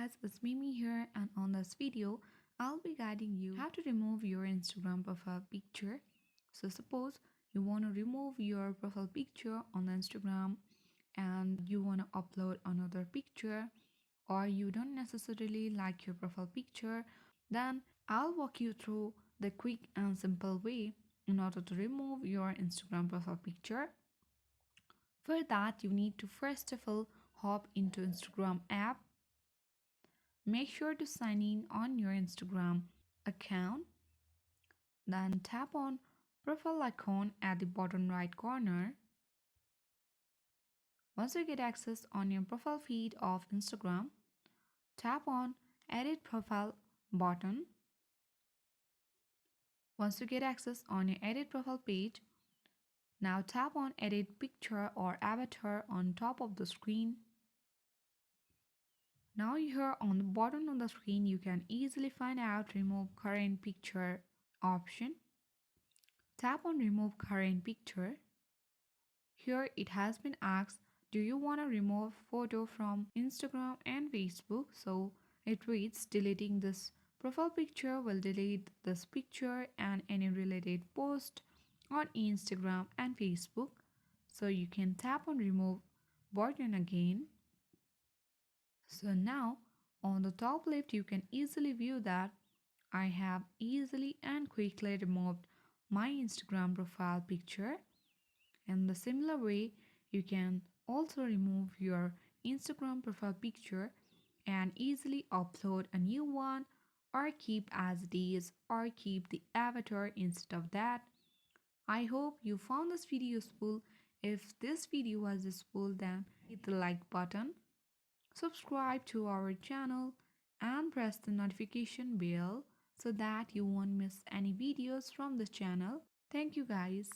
guys, it's Mimi here, and on this video I'll be guiding you how to remove your Instagram profile picture. So suppose you want to remove your profile picture on Instagram and you want to upload another picture, or you don't necessarily like your profile picture, then I'll walk you through the quick and simple way in order to remove your Instagram profile picture. For that, you need to first of all hop into Instagram app. Make sure to sign in on your Instagram account. Then tap on profile icon at the bottom right corner. Once you get access on your profile feed of Instagram, tap on edit profile button. Once you get access on your edit profile page, now tap on edit picture or avatar on top of the screen. Now here on the bottom of the screen, you can easily find out remove current picture option. Tap on remove current picture. Here it has been asked, do you want to remove photo from Instagram and Facebook? So it reads, deleting this profile picture will delete this picture and any related post on Instagram and Facebook. So you can tap on remove button again. So now on the top left you can easily view that I have easily and quickly removed my Instagram profile picture. In the similar way, you can also remove your Instagram profile picture and easily upload a new one, or keep as it is, or keep the avatar instead of that. I hope you found this video useful. If this video was useful, then hit the like button, subscribe to our channel, and press the notification bell so that you won't miss any videos from the channel. Thank you guys.